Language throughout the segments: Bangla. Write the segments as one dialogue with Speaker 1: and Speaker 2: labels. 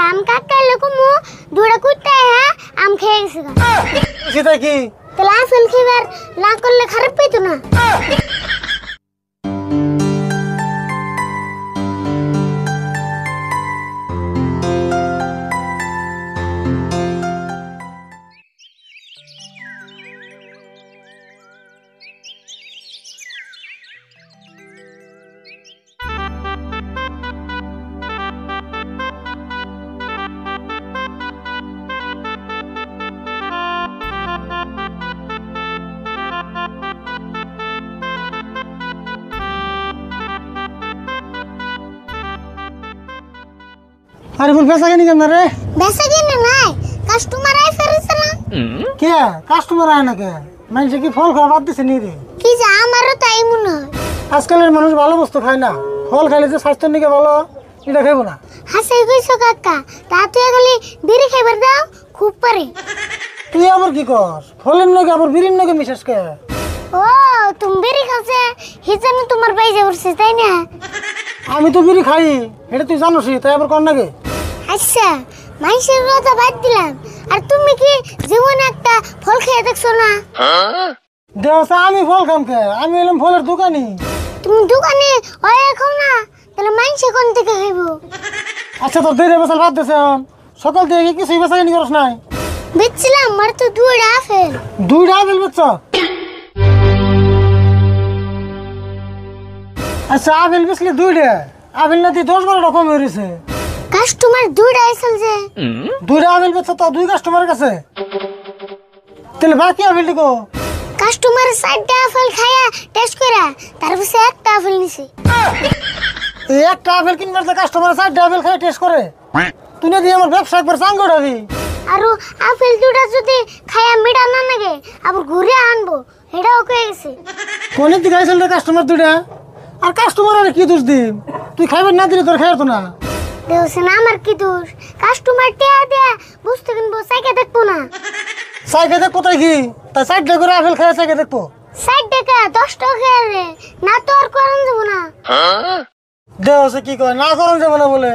Speaker 1: আম কাকাইলে কুমু দুড়া কুইতে হ্যাঁ আম খেয়ে গেছে
Speaker 2: সেটা কি
Speaker 1: তাহলে আপেল খাইবার না করলে খারাপ পাইতো না
Speaker 2: আরে ফুল পেশা কেন কেন রে
Speaker 1: বেসা কিনে নাই কাস্টমার আই ফেরেছে না
Speaker 2: কে কাস্টমার আয় না কে মানুষ কি ফল খাওয়া বাদ দিছে নি রে
Speaker 1: কি যে আমারও তাই মনে হয়
Speaker 2: আজকালের মানুষ ভালো বস্তু খায় না ফল খাইলে যে স্বাস্থ্যের নিকে ভালো এটা খাইবো না
Speaker 1: হাসে কইছো কাকা তা তুই খালি বিড়ি খাইবার দাও খুব পারে
Speaker 2: তুই আবার কি কর ফলের নগে আবার বিড়ির নগে মিশাস কে
Speaker 1: ও তুমি বিড়ি খাচ্ছে হিজানো তোমার বাইজে উঠছে তাই না
Speaker 2: আমি তো বিড়ি খাই এটা তুই জানোসই তাই আবার কর নাকি
Speaker 1: আচ্ছা মাইসের কথা বাদ দিলাম আর তুমি কি জীবনে একটা ফল খেয়ে দেখছো না
Speaker 2: দেওয়া আমি ফল খাম কে আমি এলাম ফলের দোকানি
Speaker 1: তুমি দোকানে ওই খাও না তাহলে মাইসে কোন থেকে খাইবো
Speaker 2: আচ্ছা তোর দেরি বেসাল বাদ দিছে সকাল থেকে কিছুই বেচা কিনি করস নাই
Speaker 1: বেচছিলাম মার তো দুইটা আপেল
Speaker 2: দুইটা আপেল বেচছ আচ্ছা আপেল বেচলি দুইটা আপেল না দিয়ে 10-12টা কমে রয়েছে
Speaker 1: কাস্টমার দুইটা আইসল যে
Speaker 2: দুইটা আপেল বেচছ তো দুই কাস্টমারের কাছে তাহলে বাকি আপেলটি কো
Speaker 1: কাস্টমার 4টা আপেল খায়া টেস্ট করা তারপর একটা আপেল নিছে
Speaker 2: এই একটা আপেল কিনবার যে কাস্টমার 4টা আপেল খায় টেস্ট করে তুই না দিয়ে আমার ব্যবসা একবার চাঙ্গ উঠাবি
Speaker 1: আর আপেল দুটা যদি খায়া মিঠা না লাগে আবার ঘুরে আনবো এটাও কয়ে গেছে
Speaker 2: কোনের দিকে আইসল রে কাস্টমার দুইটা আর কাস্টমার আর কি দোষ দিম তুই খাইবার না দিলে তোর খাইতো না
Speaker 1: দেওছে না আমার কি দোষ কাস্টমার টেয়া দেয়া বুঝতে কিনবো সাইকে দেখবো না
Speaker 2: সাইকে দেখ কোথায় কি তাই 4টা করে আপেল খায় সাইকে দেখবো
Speaker 1: 60 টাকা 10 টাকা খেয়ে রে না তো আর করান যাবো না
Speaker 2: দেহ হচ্ছে কি কয় না করন যাবে না বলে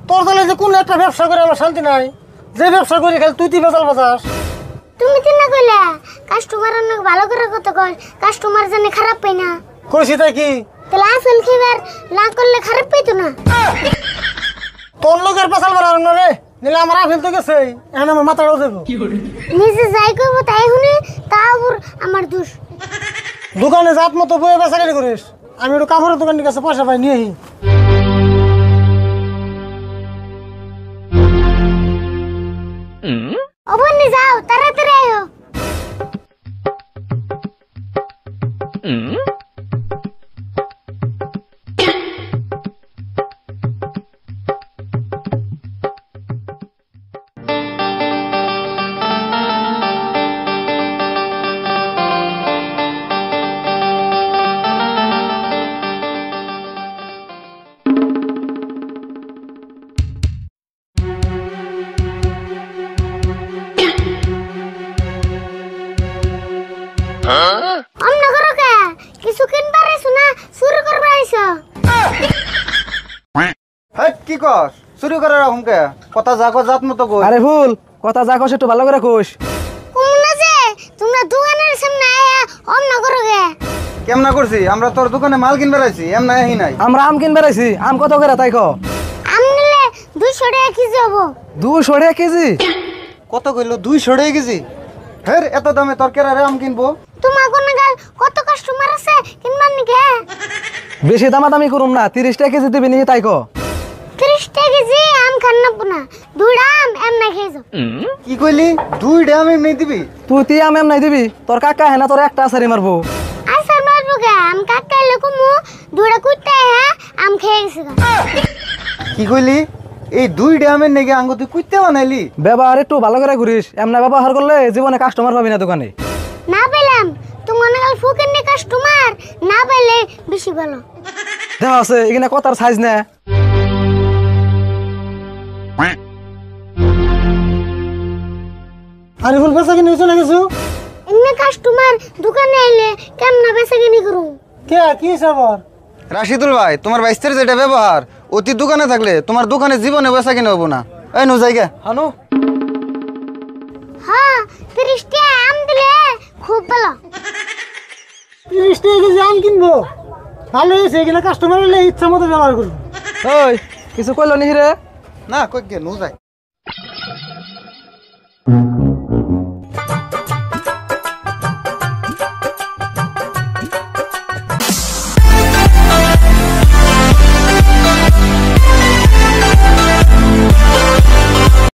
Speaker 2: তোর দলে যে কোন একটা ব্যবসা করে আমার শান্তি নাই যে ব্যবসা করি খালি তুই বেচাল বাজাস
Speaker 1: তুমি তো না কইলা কাস্টমার অনেক ভালো করে কথা কয় কাস্টমার জানে খারাপ পাই না
Speaker 2: কইছি তাই কি
Speaker 1: তাহলে আপেল খাইবার না করলে খারাপ পাইতো না
Speaker 2: তোর লোকের বেচাল বাড়ার না রে নিলে আমার আপেল তো গেছে এখন আমার মাথাটাও যাবো
Speaker 1: নিজে যাই কইবো তাই শুনে তা আবার আমার দোষ
Speaker 2: দোকানে জাত মতো বয়ে বেচা কেন করিস আমি একটু কাপড়ের দোকানের কাছে পয়সা পাই নিয়ে
Speaker 1: অবনি যাও তাড়াতাড়ি আয়ো অন্য করো কে কিছু কিনবার আইছো না শুরু করবার আইছো
Speaker 3: হেট কি কস শুরু করে রাখুম কে কথা জাগো জাত মতো কই
Speaker 4: আরে ফুল কথা যা কস একটু ভালো করে কইস
Speaker 1: কুমনা যে তোমরা দোকানের সামনে আয়া অন্য করো কে
Speaker 3: কেমনা করছি আমরা তোর দোকানে মাল কিনবার আইছি এমনা আহি নাই
Speaker 4: আমরা আম কিনবে আইছি আম কত করে তাই কো
Speaker 1: আম নিলে 200 টাকা কেজি হবো
Speaker 4: 200 টাকা কেজি
Speaker 3: কত কইলো 200 টাকা কেজি হের এত দামে তোর কেরা রে আম কিনবো
Speaker 1: তোমার কোন গাল কত কাস্টমার আছে কিনবার নিকে
Speaker 4: বেশি দামাদামি করুম না 30 টাকা কেজি দিবি নি তাই কো
Speaker 1: 30 টাকা কেজি আম খান না পুনা দুইটা আম এমনা খেয়ে যাও
Speaker 3: কি কইলি 2 আম এমনি দিবি
Speaker 4: তুই আম এম নাই দিবি তোর কাকা হেনা তোর একটা আসারি মারবো
Speaker 1: আসার মারবো কে আম কাকাইলে কুমু দুইটা কুইতে হ্যাঁ আম খেয়ে গেছে
Speaker 3: কি কইলি এই 2 আমের নেগে আঙ্গ তুই কুইতে বানাইলি
Speaker 4: ব্যবহার একটু ভালো করে করিস এমনা ব্যবহার করলে জীবনে কাস্টমার পাবি না দোকানে
Speaker 1: না পেলাম তোমার গাল ফুকের নে কাস্টমার না পেলে বেশি ভালো
Speaker 4: দেখা আছে এখানে কথার সাইজ না
Speaker 2: আরে ফুল বেচা কিনে চলে গেছো
Speaker 1: এমনি কাস্টমার দোকানে আইলে কেমন বেচা কিনি করুম
Speaker 2: কে কি খবর
Speaker 3: রাশিদুল ভাই তোমার বাইস্তের যেটা ব্যবহার অতি দোকানে থাকলে তোমার দোকানে জীবনে বেচা কিনে হবো না এই নো জায়গা
Speaker 4: হানু
Speaker 1: হ্যাঁ 30 টাকা আম দিলে খুব ভালো
Speaker 2: 30 টাকা কেজি আম কিনবো ভালো হয়েছে এখানে কাস্টমার এলে ইচ্ছা মতো ব্যবহার করবো।
Speaker 4: ওই কিছু কইলো নি রে
Speaker 3: না কই গে নো যায়